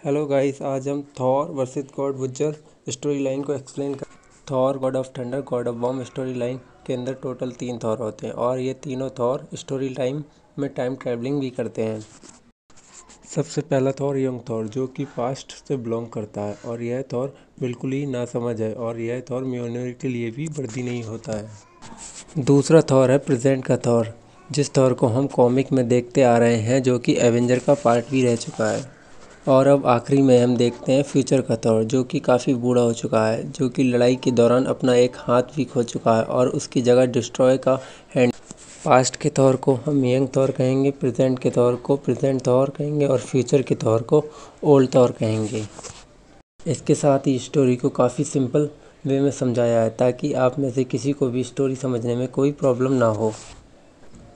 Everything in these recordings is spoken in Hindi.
हेलो गाइस, आज हम Thor versus god butcher story line को एक्सप्लेन कर। Thor god of thunder god of war story line के अंदर टोटल 3 थॉर होते हैं और ये तीनों थॉर स्टोरी लाइन में टाइम ट्रैवलिंग भी करते हैं। सबसे पहला थॉर यंग थॉर, जो कि पास्ट से बिलोंग करता है और यह थॉर बिल्कुल ही नासमझ है और यह थॉर म्योनिर के लिए भी वर्दी नहीं होता है। दूसरा थॉर है प्रेजेंट का थॉर, जिस थॉर को हम कॉमिक में देखते आ रहे हैं, जो कि एवेंजर का पार्ट भी रह चुका है। और अब आखिरी में हम देखते हैं फ्यूचर का थॉर, जो कि काफ़ी बूढ़ा हो चुका है, जो कि लड़ाई के दौरान अपना एक हाथ भी खो चुका है और उसकी जगह डिस्ट्रॉय का हैंड। पास्ट के थॉर को हम यंग थॉर कहेंगे, प्रेजेंट के थॉर को प्रेजेंट थॉर कहेंगे और फ्यूचर के थॉर को ओल्ड थॉर कहेंगे। इसके साथ ही स्टोरी को काफ़ी सिंपल वे में समझाया है ताकि आप में से किसी को भी स्टोरी समझने में कोई प्रॉब्लम ना हो।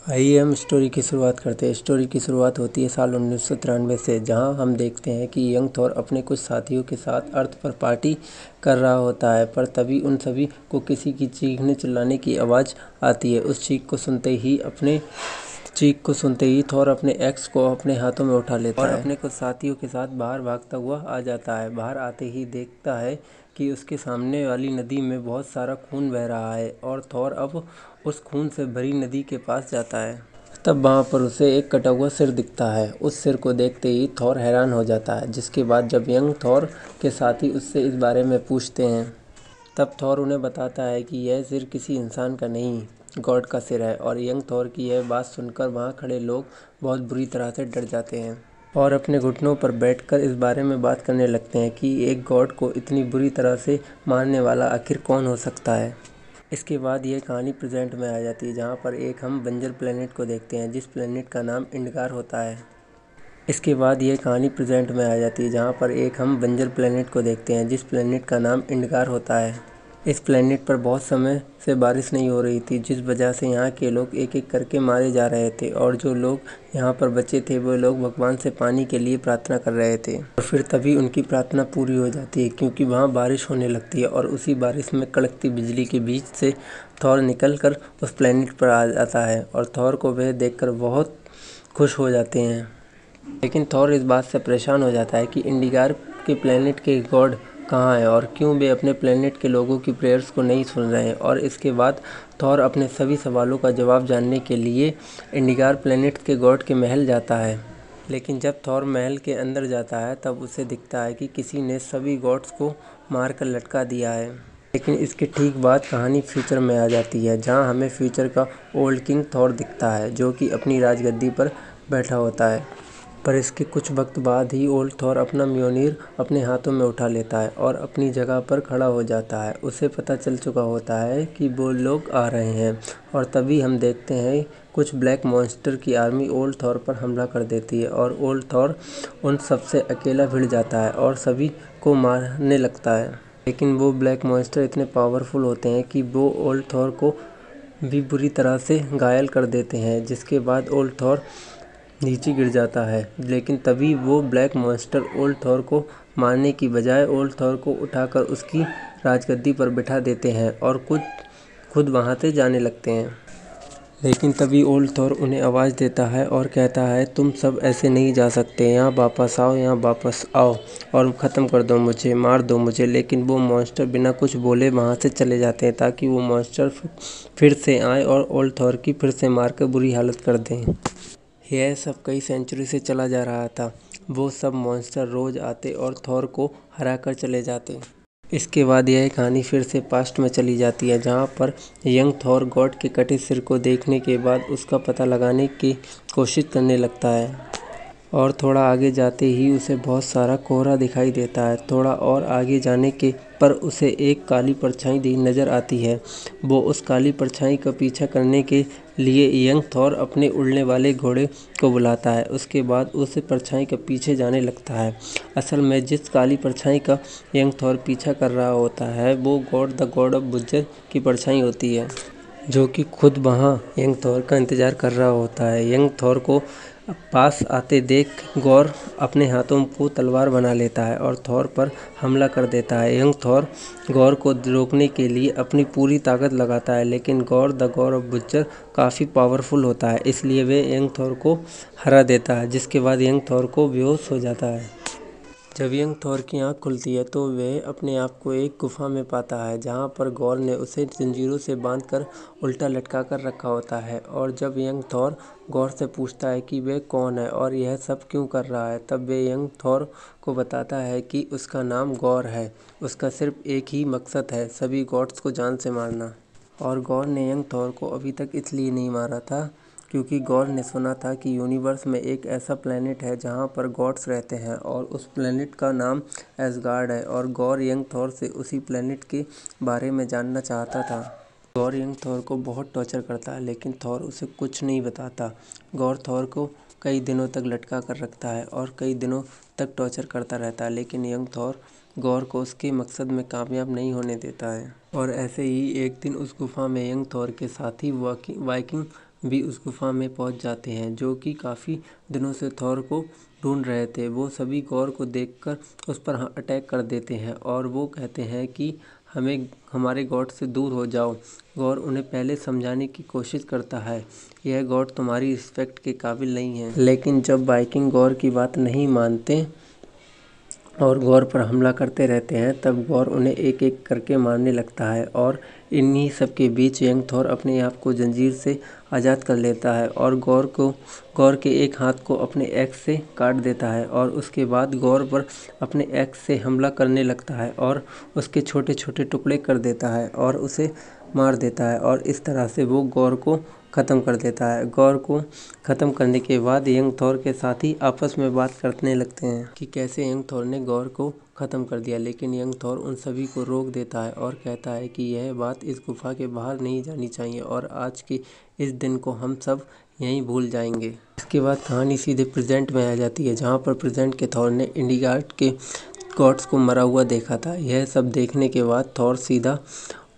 आइए हम स्टोरी की शुरुआत करते हैं। स्टोरी की शुरुआत होती है साल 1993 से, जहां हम देखते हैं कि यंग थॉर अपने कुछ साथियों के साथ अर्थ पर पार्टी कर रहा होता है, पर तभी उन सभी को किसी की चीखने चिल्लाने की आवाज़ आती है। उस चीख को सुनते ही थॉर अपने एक्स को अपने हाथों में उठा लेता है और अपने कुछ साथियों के साथ बाहर भागता हुआ आ जाता है। बाहर आते ही देखता है कि उसके सामने वाली नदी में बहुत सारा खून बह रहा है और थॉर अब उस खून से भरी नदी के पास जाता है। तब वहाँ पर उसे एक कटा हुआ सिर दिखता है। उस सिर को देखते ही थॉर हैरान हो जाता है, जिसके बाद जब यंग थॉर के साथी उससे इस बारे में पूछते हैं, तब थॉर उन्हें बताता है कि यह सिर किसी इंसान का नहीं, गॉड का सिर है। और यंग थॉर की यह बात सुनकर वहाँ खड़े लोग बहुत बुरी तरह से डर जाते हैं और अपने घुटनों पर बैठकर इस बारे में बात करने लगते हैं कि एक गॉड को इतनी बुरी तरह से मारने वाला आखिर कौन हो सकता है। इसके बाद ये कहानी प्रेजेंट में आ जाती है, जहाँ पर एक हम बंजर प्लेनेट को देखते हैं, जिस प्लेनेट का नाम इंडगार होता है। इसके बाद ये कहानी प्रेजेंट में आ जाती है, जहाँ पर एक हम बंजर प्लेनेट को देखते हैं, जिस प्लेनेट का नाम इंडगार होता है। इस प्लेनेट पर बहुत समय से बारिश नहीं हो रही थी, जिस वजह से यहाँ के लोग एक एक करके मारे जा रहे थे और जो लोग यहाँ पर बचे थे वो लोग भगवान से पानी के लिए प्रार्थना कर रहे थे। और फिर तभी उनकी प्रार्थना पूरी हो जाती है, क्योंकि वहाँ बारिश होने लगती है और उसी बारिश में कड़कती बिजली के बीच से थॉर निकल कर उस प्लेनेट पर आ जाता है और थॉर को वह देखकर बहुत खुश हो जाते हैं। लेकिन थॉर इस बात से परेशान हो जाता है कि इंडिगार के प्लेनेट के गॉड कहाँ है और क्यों वे अपने प्लेनेट के लोगों की प्रेयर्स को नहीं सुन रहे हैं। और इसके बाद थॉर अपने सभी सवालों का जवाब जानने के लिए इंडिगार प्लेनेट के गॉड के महल जाता है। लेकिन जब थॉर महल के अंदर जाता है तब उसे दिखता है कि किसी ने सभी गॉड्स को मारकर लटका दिया है। लेकिन इसके ठीक बाद कहानी फ्यूचर में आ जाती है, जहाँ हमें फ्यूचर का ओल्ड किंग थॉर दिखता है, जो कि अपनी राजगद्दी पर बैठा होता है। पर इसके कुछ वक्त बाद ही ओल्ड थॉर अपना म्योनिर अपने हाथों में उठा लेता है और अपनी जगह पर खड़ा हो जाता है। उसे पता चल चुका होता है कि वो लोग आ रहे हैं और तभी हम देखते हैं कुछ ब्लैक मॉन्स्टर की आर्मी ओल्ड थॉर पर हमला कर देती है और ओल्ड थॉर उन सबसे अकेला भिड़ जाता है और सभी को मारने लगता है। लेकिन वो ब्लैक मॉन्स्टर इतने पावरफुल होते हैं कि वो ओल्ड थॉर को भी बुरी तरह से घायल कर देते हैं, जिसके बाद ओल्ड थॉर नीचे गिर जाता है। लेकिन तभी वो ब्लैक मॉन्स्टर ओल्ड थॉर को मारने की बजाय ओल्ड थॉर को उठाकर उसकी राजगद्दी पर बिठा देते हैं और खुद वहाँ से जाने लगते हैं। लेकिन तभी ओल्ड थॉर उन्हें आवाज़ देता है और कहता है, तुम सब ऐसे नहीं जा सकते, यहाँ वापस आओ और ख़त्म कर दो मुझे, मार दो मुझे। लेकिन वो मॉन्स्टर बिना कुछ बोले वहाँ से चले जाते हैं ताकि वो मॉन्स्टर फिर से आए और ओल्ड थॉर की फिर से मारकर बुरी हालत कर दें। यह सब कई सेंचुरी से चला जा रहा था। वो सब मॉन्स्टर रोज़ आते और थॉर को हरा कर चले जाते। इसके बाद यह कहानी फिर से पास्ट में चली जाती है, जहाँ पर यंग थॉर गॉड के कटे सिर को देखने के बाद उसका पता लगाने की कोशिश करने लगता है और थोड़ा आगे जाते ही उसे बहुत सारा कोहरा दिखाई देता है। थोड़ा और आगे जाने के पर उसे एक काली परछाई नज़र आती है। वो उस काली परछाई का पीछा करने के लिए यंग थॉर अपने उड़ने वाले घोड़े को बुलाता है। उसके बाद उस परछाई के पीछे जाने लगता है। असल में जिस काली परछाई का यंग थॉर पीछा कर रहा होता है वो द गॉड ऑफ वुजर की परछाई होती है, जो कि खुद वहाँ यंग थॉर का इंतज़ार कर रहा होता है। यंग थॉर को पास आते देख गौर अपने हाथों को तलवार बना लेता है और थॉर पर हमला कर देता है। यंग थॉर गौर को रोकने के लिए अपनी पूरी ताकत लगाता है, लेकिन द गॉड ऑफ वुजर काफ़ी पावरफुल होता है, इसलिए वे यंग थॉर को हरा देता है, जिसके बाद यंग थॉर को बेहोश हो जाता है। जब यंग थॉर की आँख खुलती है तो वह अपने आप को एक गुफा में पाता है जहाँ पर गॉर ने उसे जंजीरों से बांधकर उल्टा लटका कर रखा होता है। और जब यंग थॉर गॉर से पूछता है कि वह कौन है और यह सब क्यों कर रहा है, तब वह यंग थॉर को बताता है कि उसका नाम गॉर है। उसका सिर्फ एक ही मकसद है, सभी गॉड्स को जान से मारना। और गॉर ने यंग थॉर को अभी तक इसलिए नहीं मारा था क्योंकि गॉर ने सुना था कि यूनिवर्स में एक ऐसा प्लेनेट है जहाँ पर गॉड्स रहते हैं और उस प्लेनेट का नाम एसगार्ड है। और गॉर यंग थॉर से उसी प्लेनेट के बारे में जानना चाहता था। गॉर यंग थॉर को बहुत टॉर्चर करता है लेकिन थॉर उसे कुछ नहीं बताता। गॉर थॉर को कई दिनों तक लटका कर रखता है और कई दिनों तक टॉर्चर करता रहता है, लेकिन यंग थॉर गॉर को उसके मकसद में कामयाब नहीं होने देता है। और ऐसे ही एक दिन उस गुफा में यंग थॉर के साथी वाइकिंग भी उस गुफा में पहुंच जाते हैं, जो कि काफ़ी दिनों से थॉर को ढूंढ रहे थे। वो सभी गॉर को देखकर उस पर अटैक कर देते हैं और वो कहते हैं कि हमें हमारे गॉड से दूर हो जाओ। गॉर उन्हें पहले समझाने की कोशिश करता है, यह गॉड तुम्हारी रिस्पेक्ट के काबिल नहीं है। लेकिन जब वाइकिंग गॉर की बात नहीं मानते और गॉर पर हमला करते रहते हैं, तब गॉर उन्हें एक एक करके मारने लगता है। और इन्हीं सब के बीच यंग थॉर अपने आप को जंजीर से आज़ाद कर लेता है और गॉर के एक हाथ को अपने एक्स से काट देता है। और उसके बाद गॉर पर अपने एक्स से हमला करने लगता है और उसके छोटे छोटे टुकड़े कर देता है और उसे मार देता है। और इस तरह से वो गॉर को ख़त्म कर देता है। गॉर को ख़त्म करने के बाद यंग थॉर के साथी आपस में बात करने लगते हैं कि कैसे यंग थॉर ने गॉर को ख़त्म कर दिया, लेकिन यंग थॉर उन सभी को रोक देता है और कहता है कि यह बात इस गुफा के बाहर नहीं जानी चाहिए और आज के इस दिन को हम सब यहीं भूल जाएंगे। इसके बाद कहानी सीधे प्रेजेंट में आ जाती है, जहाँ पर प्रेजेंट के थॉर ने इंडिगार्ड के गॉड्स को मरा हुआ देखा था। यह सब देखने के बाद थॉर सीधा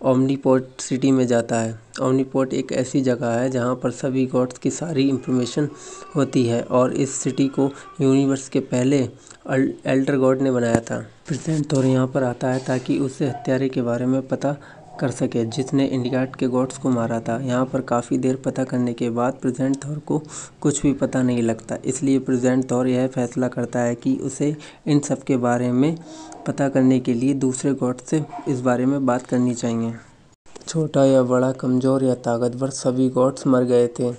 ओमनीपोर्ट सिटी में जाता है। ओमनीपोर्ट एक ऐसी जगह है जहाँ पर सभी गॉड्स की सारी इंफॉर्मेशन होती है और इस सिटी को यूनिवर्स के पहले एल्डर गॉड ने बनाया था। प्रेजेंट थॉर यहाँ पर आता है ताकि उसे हत्यारे के बारे में पता कर सके जिसने इंडिगार्ड के गॉड्स को मारा था। यहाँ पर काफ़ी देर पता करने के बाद प्रेजेंट थॉर को कुछ भी पता नहीं लगता, इसलिए प्रेजेंट थॉर यह फैसला करता है कि उसे इन सब के बारे में पता करने के लिए दूसरे गॉड से इस बारे में बात करनी चाहिए। छोटा या बड़ा, कमज़ोर या ताकतवर, सभी गॉड्स मर गए थे।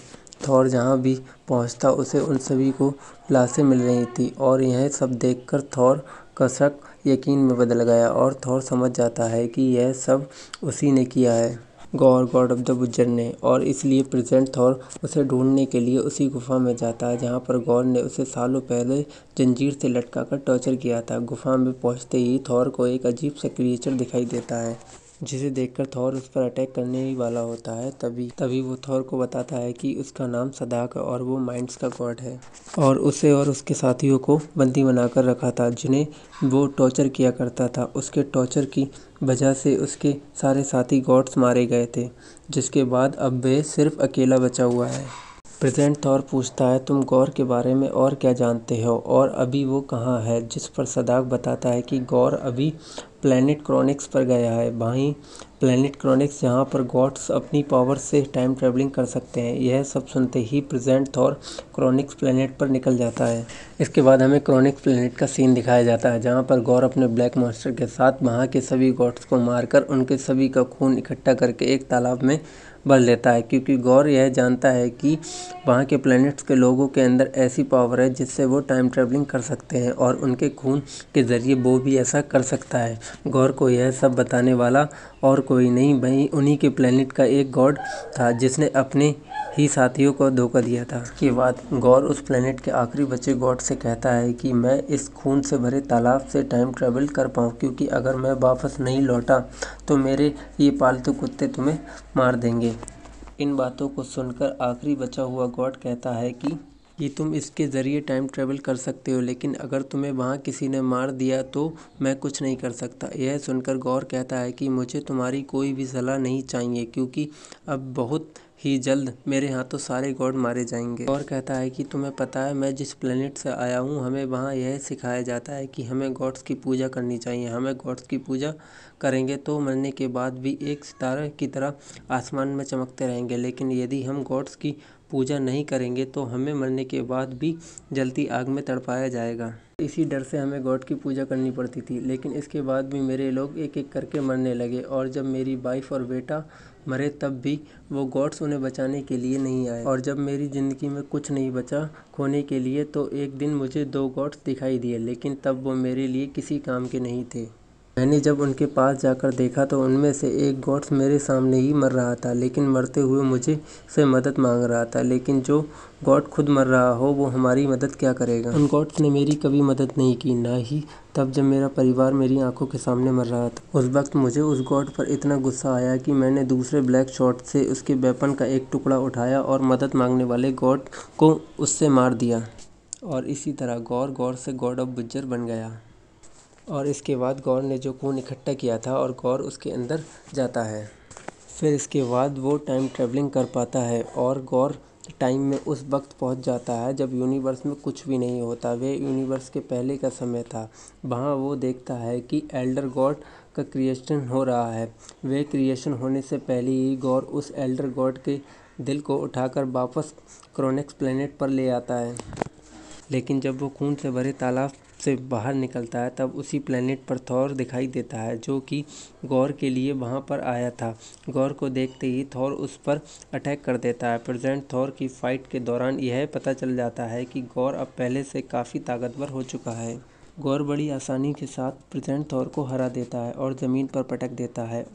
थॉर जहाँ भी पहुँचता उसे उन सभी को लाशें मिल रही थी और यह सब देखकर थॉर का शक यकीन में बदल गया और थॉर समझ जाता है कि यह सब उसी ने किया है, gore God of the buzzer ने। और इसलिए प्रेजेंट थॉर उसे ढूंढने के लिए उसी गुफा में जाता है जहाँ पर गॉर ने उसे सालों पहले जंजीर से लटका कर टॉर्चर किया था। गुफा में पहुँचते ही थॉर को एक अजीब सा क्रिएचर दिखाई देता है जिसे देखकर थॉर उस पर अटैक करने ही वाला होता है। तभी वो थॉर को बताता है कि उसका नाम सदाक है और वो माइंड्स का गॉड है और उसे और उसके साथियों को बंदी बनाकर रखा था, जिन्हें वो टॉर्चर किया करता था। उसके टॉर्चर की वजह से उसके सारे साथी गॉड्स मारे गए थे, जिसके बाद अब वह सिर्फ अकेला बचा हुआ है। प्रेजेंट थॉर पूछता है, तुम गॉर के बारे में और क्या जानते हो और अभी वो कहाँ है, जिस पर सदाक बताता है कि गॉर अभी प्लैनेट क्रोनिक्स पर गया है। वहीं प्लैनेट क्रोनिक्स जहाँ पर गॉड्स अपनी पावर से टाइम ट्रैवलिंग कर सकते हैं। यह सब सुनते ही प्रेजेंट थॉर क्रोनिक्स प्लैनेट पर निकल जाता है। इसके बाद हमें क्रोनिक्स प्लैनेट का सीन दिखाया जाता है जहाँ पर गॉर अपने ब्लैक मॉन्स्टर के साथ वहाँ के सभी गॉड्स को मारकर उनके सभी का खून इकट्ठा करके एक तालाब में भर लेता है, क्योंकि गौर यह जानता है कि वहाँ के प्लैनेट्स के लोगों के अंदर ऐसी पावर है जिससे वो टाइम ट्रैवलिंग कर सकते हैं और उनके खून के ज़रिए वो भी ऐसा कर सकता है। गौर को यह सब बताने वाला और कोई नहीं, वहीं उन्हीं के प्लैनेट का एक गॉड था जिसने अपने ही साथियों को धोखा दिया था। के बाद गौर उस प्लैनेट के आखिरी बचे गॉड से कहता है कि मैं इस खून से भरे तालाब से टाइम ट्रैवल कर पाऊँ, क्योंकि अगर मैं वापस नहीं लौटा तो मेरे ये पालतू कुत्ते तुम्हें मार देंगे। इन बातों को सुनकर आखिरी बचा हुआ गॉड कहता है कि तुम इसके ज़रिए टाइम ट्रैवल कर सकते हो, लेकिन अगर तुम्हें वहाँ किसी ने मार दिया तो मैं कुछ नहीं कर सकता। यह सुनकर गौर कहता है कि मुझे तुम्हारी कोई भी सलाह नहीं चाहिए, क्योंकि अब बहुत ही जल्द मेरे हाथों सारे गॉड मारे जाएंगे। गौर कहता है कि तुम्हें पता है मैं जिस प्लेनेट से आया हूँ, हमें वहाँ यह सिखाया जाता है कि हमें गॉड्स की पूजा करनी चाहिए। हमें गॉड्स की पूजा करेंगे तो मरने के बाद भी एक सितारे की तरह आसमान में चमकते रहेंगे, लेकिन यदि हम गॉड्स की पूजा नहीं करेंगे तो हमें मरने के बाद भी जलती आग में तड़पाया जाएगा। इसी डर से हमें गॉड की पूजा करनी पड़ती थी। लेकिन इसके बाद भी मेरे लोग एक एक करके मरने लगे और जब मेरी वाइफ और बेटा मरे तब भी वो गॉड्स उन्हें बचाने के लिए नहीं आए। और जब मेरी ज़िंदगी में कुछ नहीं बचा खोने के लिए तो एक दिन मुझे 2 गॉड्स दिखाई दिए, लेकिन तब वो मेरे लिए किसी काम के नहीं थे। मैंने जब उनके पास जाकर देखा तो उनमें से एक गॉड्स मेरे सामने ही मर रहा था, लेकिन मरते हुए मुझे से मदद मांग रहा था। लेकिन जो गॉड खुद मर रहा हो वो हमारी मदद क्या करेगा। उन गॉड्स ने मेरी कभी मदद नहीं की, ना ही तब जब मेरा परिवार मेरी आंखों के सामने मर रहा था। उस वक्त मुझे उस गॉड पर इतना गुस्सा आया कि मैंने दूसरे ब्लैक शॉट से उसके वेपन का एक टुकड़ा उठाया और मदद मांगने वाले गॉड को उससे मार दिया। और इसी तरह गौर से गॉड ऑफ बुज्जर बन गया। और इसके बाद गौर ने जो खून इकट्ठा किया था और गौर उसके अंदर जाता है। फिर इसके बाद वो टाइम ट्रैवलिंग कर पाता है और गौर टाइम में उस वक्त पहुंच जाता है जब यूनिवर्स में कुछ भी नहीं होता। वे यूनिवर्स के पहले का समय था। वहाँ वो देखता है कि एल्डर गॉड का क्रिएशन हो रहा है। वे क्रिएशन होने से पहले ही गौर उस एल्डर गॉड के दिल को उठाकर वापस क्रोनेक्स प्लेनेट पर ले आता है। लेकिन जब वो खून से भरे तालाब से बाहर निकलता है तब उसी प्लेनेट पर थॉर दिखाई देता है, जो कि गौर के लिए वहाँ पर आया था। गौर को देखते ही थॉर उस पर अटैक कर देता है। प्रेजेंट थॉर की फाइट के दौरान यह पता चल जाता है कि गौर अब पहले से काफ़ी ताकतवर हो चुका है। गौर बड़ी आसानी के साथ प्रेजेंट थॉर को हरा देता है और ज़मीन पर पटक देता है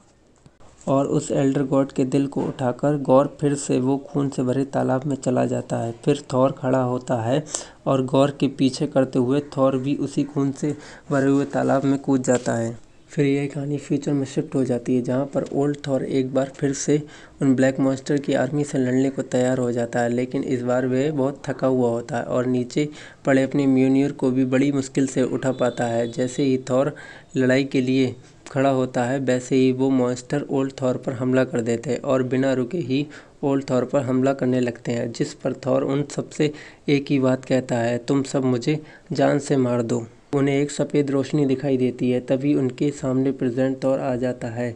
और उस एल्डर गॉड के दिल को उठाकर गौर फिर से वो खून से भरे तालाब में चला जाता है। फिर थॉर खड़ा होता है और गौर के पीछे करते हुए थॉर भी उसी खून से भरे हुए तालाब में कूद जाता है। फिर यह कहानी फ्यूचर में शिफ्ट हो जाती है, जहाँ पर ओल्ड थॉर एक बार फिर से उन ब्लैक मॉन्स्टर की आर्मी से लड़ने को तैयार हो जाता है। लेकिन इस बार वह बहुत थका हुआ होता है और नीचे पड़े अपने म्यूनियर को भी बड़ी मुश्किल से उठा पाता है। जैसे ही थॉर लड़ाई के लिए खड़ा होता है वैसे ही वो मॉन्स्टर ओल्ड थॉर पर हमला कर देते हैं और बिना रुके ही ओल्ड थॉर पर हमला करने लगते हैं, जिस पर थॉर उन सबसे एक ही बात कहता है, तुम सब मुझे जान से मार दो। उन्हें एक सफ़ेद रोशनी दिखाई देती है, तभी उनके सामने प्रेजेंट थॉर आ जाता है।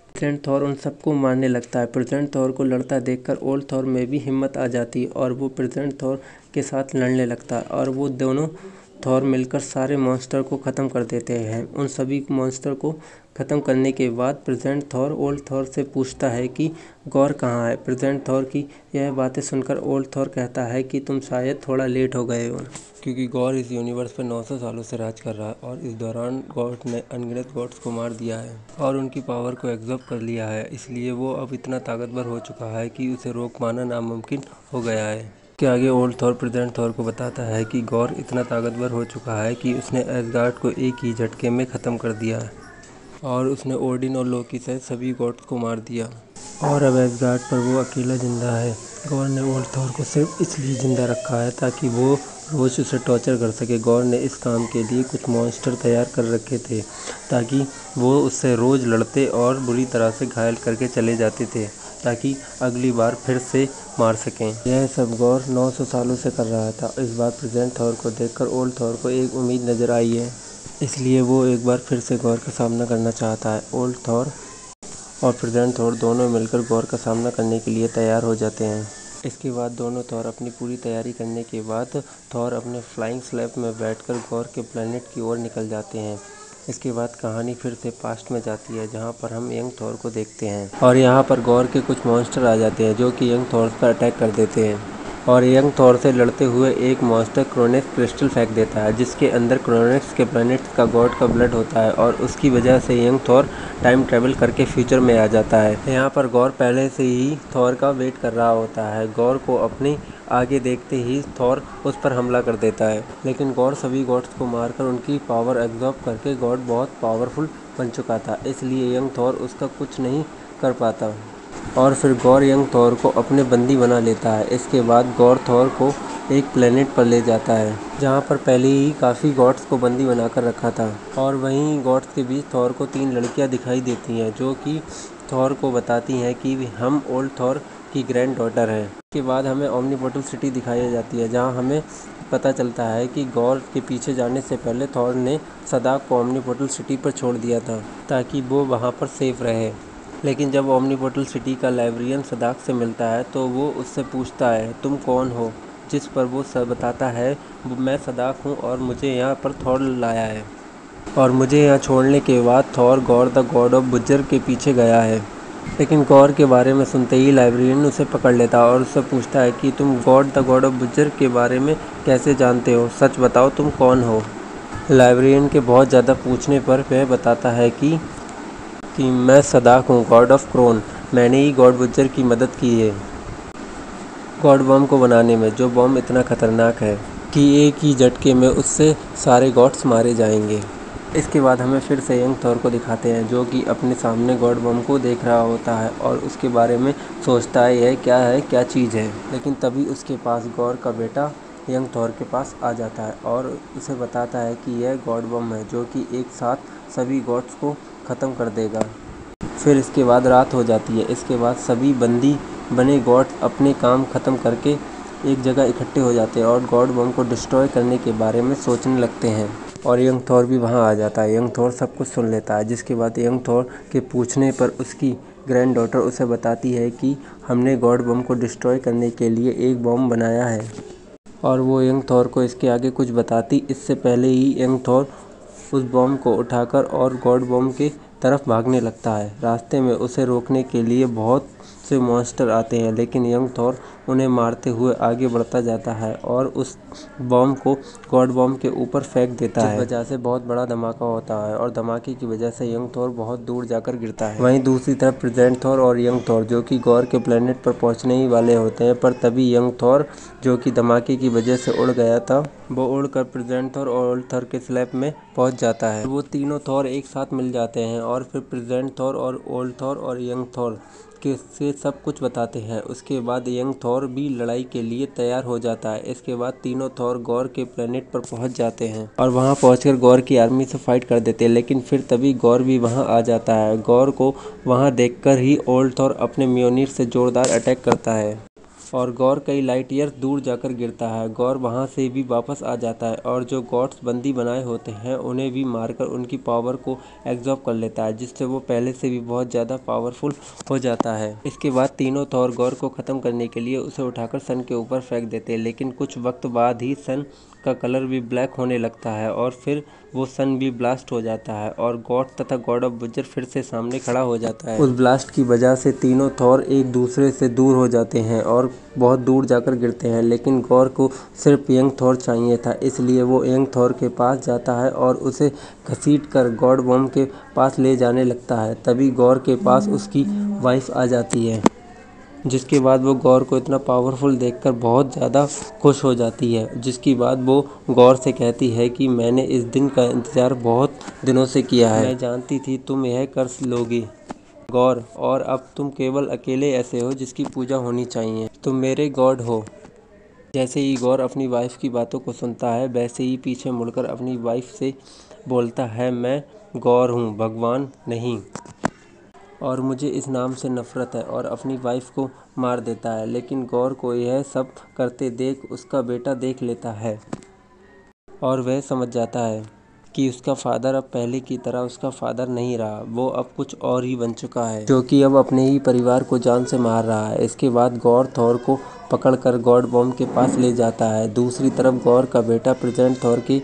प्रेजेंट थॉर उन सबको मारने लगता है। प्रेजेंट थॉर को लड़ता देखकर ओल्ड थॉर में भी हिम्मत आ जाती है और वो प्रेजेंट थॉर के साथ लड़ने लगता है और वो दोनों थॉर मिलकर सारे मॉन्स्टर को ख़त्म कर देते हैं। उन सभी मॉन्स्टर को ख़त्म करने के बाद प्रेजेंट थॉर ओल्ड थॉर से पूछता है कि गौर कहाँ है। प्रेजेंट थॉर की यह बातें सुनकर ओल्ड थॉर कहता है कि तुम शायद थोड़ा लेट हो गए हो, क्योंकि गौर इस यूनिवर्स पर 900 सालों से राज कर रहा है और इस दौरान गॉड ने अनगिनत गॉड्स को मार दिया है और उनकी पावर को एब्जॉर्ब कर लिया है। इसलिए वो अब इतना ताकतवर हो चुका है कि उसे रोक पाना नामुमकिन हो गया है। के आगे ओल्ड थॉर प्रेजेंट थॉर को बताता है कि गौर इतना ताकतवर हो चुका है कि उसने एसगार्ड को एक ही झटके में ख़त्म कर दिया है और उसने ओडिन और लोकी सहित सभी गॉड्स को मार दिया और अब एसगार्ड पर वो अकेला जिंदा है। गौर ने ओल्ड थॉर को सिर्फ इसलिए जिंदा रखा है ताकि वो रोज़ उसे टॉर्चर कर सके। गौर ने इस काम के लिए कुछ मॉन्स्टर तैयार कर रखे थे ताकि वो उससे रोज़ लड़ते और बुरी तरह से घायल करके चले जाते थे ताकि अगली बार फिर से मार सकें। यह सब गौर 900 सालों से कर रहा था। इस बार प्रेजेंट थॉर को देखकर ओल्ड थॉर को एक उम्मीद नज़र आई है, इसलिए वो एक बार फिर से गौर का सामना करना चाहता है। ओल्ड थॉर और प्रेजेंट थॉर दोनों मिलकर गौर का सामना करने के लिए तैयार हो जाते हैं। इसके बाद दोनों थॉर अपनी पूरी तैयारी करने के बाद थॉर अपने फ्लाइंग स्लैब में बैठकर गौर के प्लेनेट की ओर निकल जाते हैं। इसके बाद कहानी फिर से पास्ट में जाती है, जहां पर हम यंग थॉर को देखते हैं और यहां पर गौर के कुछ मॉन्स्टर आ जाते हैं जो कि यंग थॉर पर अटैक कर देते हैं और यंग थॉर से लड़ते हुए एक मॉन्स्टर क्रोनेक्स क्रिस्टल फेंक देता है, जिसके अंदर क्रोनेक्स के प्लैनेट्स का गॉड का ब्लड होता है और उसकी वजह से यंग थॉर टाइम ट्रेवल करके फ्यूचर में आ जाता है। यहाँ पर गौर पहले से ही थॉर का वेट कर रहा होता है। गौर को अपने आगे देखते ही थॉर उस पर हमला कर देता है, लेकिन गौर सभी गॉड्स को मारकर उनकी पावर एब्जॉर्ब करके गॉड बहुत पावरफुल बन चुका था, इसलिए यंग थॉर उसका कुछ नहीं कर पाता और फिर गौर यंग थॉर को अपने बंदी बना लेता है। इसके बाद गौर थॉर को एक प्लेनेट पर ले जाता है जहाँ पर पहले ही काफ़ी गॉड्स को बंदी बनाकर रखा था और वहीं गॉड्स के बीच थॉर को 3 लड़कियाँ दिखाई देती हैं जो कि थॉर को बताती हैं कि हम ओल्ड थॉर की ग्रैंड डॉटर है। इसके बाद हमें ओमनीपोर्टल सिटी दिखाई जाती है, जहाँ हमें पता चलता है कि गौर के पीछे जाने से पहले थॉर ने सदाक को ओमनीपोर्टल सिटी पर छोड़ दिया था ताकि वो वहाँ पर सेफ रहे। लेकिन जब ओमनीबोटल सिटी का लाइब्रेरियन सदाक से मिलता है तो वो उससे पूछता है तुम कौन हो, जिस पर वो बताता है मैं सदाक हूँ और मुझे यहाँ पर थॉर लाया है और मुझे यहाँ छोड़ने के बाद Thor gore the god of buzzer के पीछे गया है। लेकिन गॉर के बारे में सुनते ही लाइब्रेरियन उसे पकड़ लेता है और उससे पूछता है कि तुम God the god of buzzer के बारे में कैसे जानते हो, सच बताओ तुम कौन हो। लाइब्रेरियन के बहुत ज़्यादा पूछने पर वह बताता है कि मैं सदाक हूँ, गॉड ऑफ क्रोन। मैंने ही गॉड बुजर की मदद की है गॉड बॉम्ब को बनाने में, जो बॉम्ब इतना खतरनाक है कि एक ही झटके में उससे सारे गॉड्स मारे जाएंगे। इसके बाद हमें फिर से यंग थॉर को दिखाते हैं जो कि अपने सामने गॉड बॉम्ब को देख रहा होता है और उसके बारे में सोचता है क्या चीज़ है। लेकिन तभी उसके पास गॉर का बेटा यंग थॉर के पास आ जाता है और उसे बताता है कि यह गॉड बॉम्ब है जो कि एक साथ सभी गॉड्स को ख़त्म कर देगा। फिर इसके बाद रात हो जाती है। इसके बाद सभी बंदी बने गॉड्स अपने काम ख़त्म करके एक जगह इकट्ठे हो जाते हैं और गॉड बॉम्ब को डिस्ट्रॉय करने के बारे में सोचने लगते हैं और यंग थॉर भी वहां आ जाता है। यंग थॉर सब कुछ सुन लेता है, जिसके बाद यंग थॉर के पूछने पर उसकी ग्रैंड डॉटर उसे बताती है कि हमने गॉड बॉम्ब को डिस्ट्रॉय करने के लिए एक बॉम्ब बनाया है और वो यंग थॉर को इसके आगे कुछ बताती इससे पहले ही यंग थॉर उस बॉम्ब को उठाकर और गॉड बॉम्ब के तरफ भागने लगता है। रास्ते में उसे रोकने के लिए बहुत से मॉन्स्टर आते हैं, लेकिन यंग थॉर उन्हें मारते हुए आगे बढ़ता जाता है और उस बॉम्ब को गॉड बॉम्ब के ऊपर फेंक देता है, जिस वजह से बहुत बड़ा धमाका होता है और धमाके की वजह से यंग थॉर बहुत दूर जाकर गिरता है। वहीं दूसरी तरफ प्रेजेंट थॉर और यंग थॉर जो कि गॉर के प्लेनेट पर पहुंचने ही वाले होते हैं, पर तभी यंग थॉर जो कि धमाके की वजह से उड़ गया था वो उड़कर प्रेजेंट थॉर और ओल्ड थॉर के स्लैब में पहुंच जाता है। वो तीनों थॉर एक साथ मिल जाते हैं और फिर प्रेजेंट थॉर और ओल्ड थॉर और यंग थॉर से सब कुछ बताते हैं। उसके बाद यंग थॉर भी लड़ाई के लिए तैयार हो जाता है। इसके बाद तीनों थॉर गॉर के प्लेनेट पर पहुंच जाते हैं और वहां पहुंचकर गॉर की आर्मी से फाइट कर देते हैं, लेकिन फिर तभी गॉर भी वहां आ जाता है। गॉर को वहां देखकर ही ओल्ड थॉर अपने म्योनिर से जोरदार अटैक करता है और गौर कई लाइट ईयर दूर जाकर गिरता है। गौर वहां से भी वापस आ जाता है और जो गॉड्स बंदी बनाए होते हैं उन्हें भी मारकर उनकी पावर को एब्जॉर्ब कर लेता है, जिससे वो पहले से भी बहुत ज़्यादा पावरफुल हो जाता है। इसके बाद तीनों थॉर गौर को ख़त्म करने के लिए उसे उठाकर सन के ऊपर फेंक देते हैं, लेकिन कुछ वक्त बाद ही सन का कलर भी ब्लैक होने लगता है और फिर वो सन भी ब्लास्ट हो जाता है और गॉड तथा गॉड ऑफ बुजर फिर से सामने खड़ा हो जाता है। उस ब्लास्ट की वजह से तीनों थॉर एक दूसरे से दूर हो जाते हैं और बहुत दूर जाकर गिरते हैं, लेकिन गॉर को सिर्फ यंग थॉर चाहिए था, इसलिए वो यंग थॉर के पास जाता है और उसे घसीटकर गॉड बॉम्ब के पास ले जाने लगता है। तभी गॉर के पास उसकी वाइफ आ जाती है, जिसके बाद वो गौर को इतना पावरफुल देखकर बहुत ज़्यादा खुश हो जाती है, जिसके बाद वो गौर से कहती है कि मैंने इस दिन का इंतज़ार बहुत दिनों से किया है। मैं जानती थी तुम यह कर लोगी गौर, और अब तुम केवल अकेले ऐसे हो जिसकी पूजा होनी चाहिए। तुम मेरे गॉड हो। जैसे ही गौर अपनी वाइफ की बातों को सुनता है वैसे ही पीछे मुड़कर अपनी वाइफ से बोलता है मैं गौर हूँ, भगवान नहीं, और मुझे इस नाम से नफरत है, और अपनी वाइफ को मार देता है। लेकिन गौर को यह सब करते देख उसका बेटा देख लेता है और वह समझ जाता है कि उसका फादर अब पहले की तरह उसका फादर नहीं रहा, वो अब कुछ और ही बन चुका है, जो कि अब अपने ही परिवार को जान से मार रहा है। इसके बाद गौर थॉर को पकड़कर गॉड बॉम्ब के पास ले जाता है। दूसरी तरफ गौर का बेटा प्रेजेंट थॉर के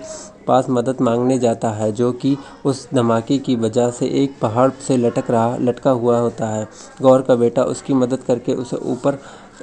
पास मदद मांगने जाता है, जो कि उस धमाके की वजह से एक पहाड़ से लटका हुआ होता है। गौर का बेटा उसकी मदद करके उसे ऊपर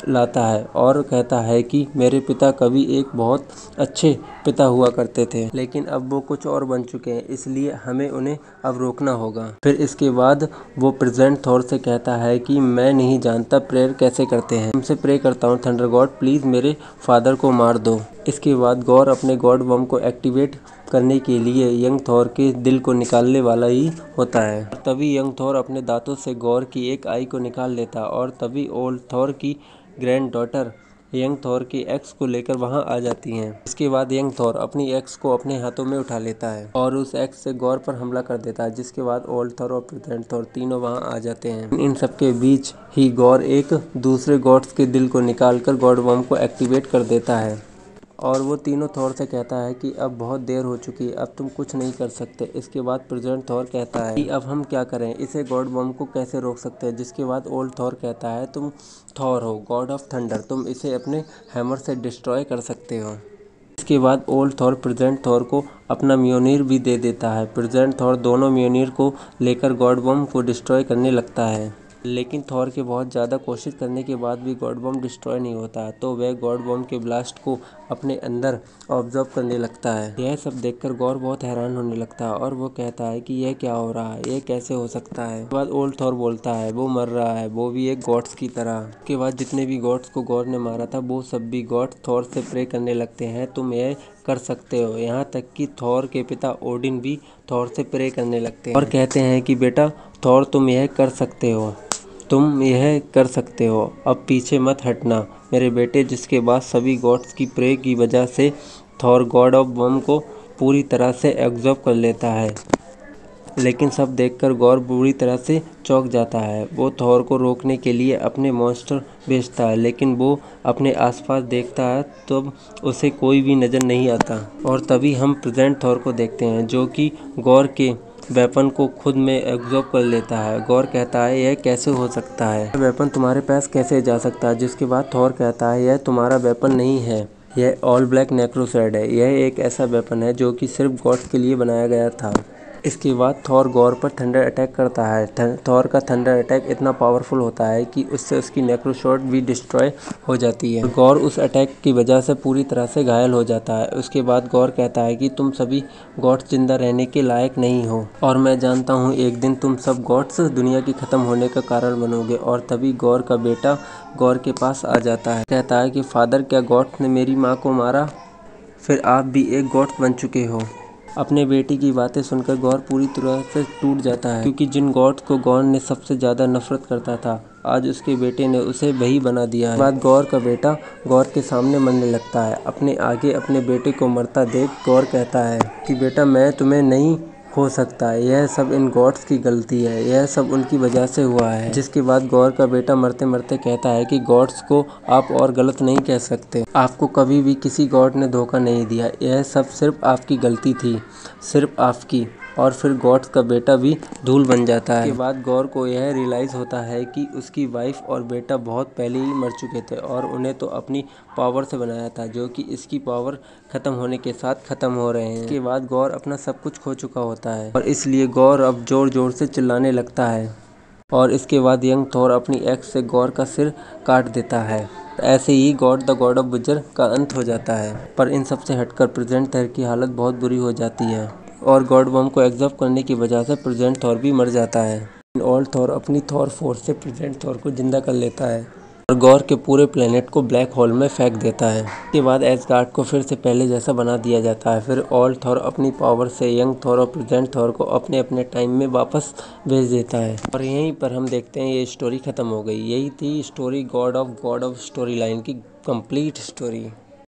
लाता है और कहता है कि मेरे पिता कभी एक बहुत अच्छे पिता हुआ करते थे, लेकिन अब वो कुछ और बन चुके हैं, इसलिए हमें उन्हें अब रोकना होगा। फिर इसके बाद वो प्रेजेंट थॉर से कहता है कि मैं नहीं जानता प्रेयर कैसे करते हैं, तुमसे प्रे करता हूँ थंडर गॉड, प्लीज़ मेरे फादर को मार दो। इसके बाद गौर अपने गॉड बम को एक्टिवेट करने के लिए यंग थॉर के दिल को निकालने वाला ही होता है। तभी यंग थॉर अपने दांतों से गौर की एक आई को निकाल लेता है और तभी ओल्ड थॉर की ग्रैंड डॉटर यंग थॉर की एक्स को लेकर वहां आ जाती हैं। इसके बाद यंग थॉर अपनी एक्स को अपने हाथों में उठा लेता है और उस एक्स से गौर पर हमला कर देता है, जिसके बाद ओल्ड थॉर और प्रेजेंट थॉर तीनों वहां आ जाते हैं। इन सब के बीच ही गौर एक दूसरे गॉड्स के दिल को निकालकर गॉड बम को एक्टिवेट कर देता है और वो तीनों थॉर से कहता है कि अब बहुत देर हो चुकी है, अब तुम कुछ नहीं कर सकते। इसके बाद प्रेजेंट थॉर कहता है कि अब हम क्या करें, इसे गॉड बम को कैसे रोक सकते हैं। जिसके बाद ओल्ड थॉर कहता है तुम थॉर हो, गॉड ऑफ थंडर, तुम इसे अपने हैमर से डिस्ट्रॉय कर सकते हो। इसके बाद ओल्ड थॉर प्रेजेंट थॉर को अपना म्योनीर भी दे देता है। प्रेजेंट थॉर दोनों म्योनीर को लेकर गॉड बम को डिस्ट्रॉय करने लगता है, लेकिन थॉर के बहुत ज़्यादा कोशिश करने के बाद भी गॉड बम डिस्ट्रॉय नहीं होता है, तो वह गॉड बम के ब्लास्ट को अपने अंदर ऑब्जर्व करने लगता है। यह सब देखकर गॉर बहुत हैरान होने लगता है और वो कहता है कि यह क्या हो रहा है, यह कैसे हो सकता है। उसके बाद ओल्ड थॉर बोलता है वो मर रहा है, वो भी एक गॉड्स की तरह। उसके बाद जितने भी गॉड्स को गॉर ने मारा था वो सब भी गॉड थॉर से प्रे करने लगते हैं, तुम यह कर सकते हो। यहाँ तक कि थॉर के पिता ओडिन भी थॉर से प्रे करने लगते हैं और कहते हैं कि बेटा थॉर तुम यह कर सकते हो, तुम यह कर सकते हो, अब पीछे मत हटना मेरे बेटे। जिसके बाद सभी गॉड्स की प्रे की वजह से थॉर गॉड ऑफ बम को पूरी तरह से एब्जॉर्ब कर लेता है, लेकिन सब देखकर गॉर बुरी तरह से चौंक जाता है। वो थॉर को रोकने के लिए अपने मॉन्स्टर भेजता है, लेकिन वो अपने आसपास देखता है तब उसे कोई भी नज़र नहीं आता। और तभी हम प्रेजेंट थॉर को देखते हैं जो कि गॉर के वेपन को खुद में एब्जॉर्ब कर लेता है। गॉर कहता है यह कैसे हो सकता है, यह वेपन तुम्हारे पास कैसे जा सकता है। जिसके बाद थॉर कहता है यह तुम्हारा वेपन नहीं है, यह ऑल ब्लैक नेक्रोसैड है। यह एक ऐसा वेपन है जो कि सिर्फ गॉड्स के लिए बनाया गया था। इसके बाद थॉर गॉर पर थंडर अटैक करता है। थॉर का थंडर अटैक इतना पावरफुल होता है कि उससे उसकी नेक्रोसॉर्ड भी डिस्ट्रॉय हो जाती है। गॉर उस अटैक की वजह से पूरी तरह से घायल हो जाता है। उसके बाद गॉर कहता है कि तुम सभी गॉड्स जिंदा रहने के लायक नहीं हो और मैं जानता हूँ एक दिन तुम सब गॉड्स दुनिया की ख़त्म होने का कारण बनोगे। और तभी गॉर का बेटा गॉर के पास आ जाता है, कहता है कि फादर क्या गॉड्स ने मेरी माँ को मारा, फिर आप भी एक गॉड बन चुके हो। अपने बेटे की बातें सुनकर गौर पूरी तरह से टूट जाता है, क्योंकि जिन गॉड को गौर ने सबसे ज़्यादा नफरत करता था आज उसके बेटे ने उसे वही बना दिया है। बाद गौर का बेटा गौर के सामने मरने लगता है। अपने आगे अपने बेटे को मरता देख गौर कहता है कि बेटा मैं तुम्हें नहीं हो सकता है, यह सब इन गॉड्स की गलती है, यह सब उनकी वजह से हुआ है। जिसके बाद गौर का बेटा मरते मरते कहता है कि गॉड्स को आप और गलत नहीं कह सकते, आपको कभी भी किसी गॉड ने धोखा नहीं दिया, यह सब सिर्फ आपकी गलती थी, सिर्फ आपकी। और फिर गॉड्स का बेटा भी धूल बन जाता है। इसके बाद गौर को यह रियलाइज़ होता है कि उसकी वाइफ और बेटा बहुत पहले ही मर चुके थे और उन्हें तो अपनी पावर से बनाया था, जो कि इसकी पावर ख़त्म होने के साथ ख़त्म हो रहे हैं। इसके बाद गौर अपना सब कुछ खो चुका होता है और इसलिए गौर अब ज़ोर ज़ोर से चिल्लाने लगता है। और इसके बाद यंग थॉर अपनी एक्स से गौर का सिर काट देता है। ऐसे ही god the god of butcher का अंत हो जाता है। पर इन सब से हटकर प्रेजेंट थॉर की हालत बहुत बुरी हो जाती है और गॉड बम को एग्जॉर्ब करने की वजह से प्रेजेंट थॉर भी मर जाता है। ओल्ड थॉर अपनी थॉर फोर्स से प्रेजेंट थॉर को जिंदा कर लेता है और गॉर के पूरे प्लेनेट को ब्लैक होल में फेंक देता है। इसके बाद एसगार्ड को फिर से पहले जैसा बना दिया जाता है। फिर ओल्ड थॉर अपनी पावर से यंग थॉर और प्रेजेंट थॉर को अपने अपने टाइम में वापस भेज देता है और यहीं पर हम देखते हैं ये स्टोरी खत्म हो गई। यही थी story God of story line की कंप्लीट स्टोरी।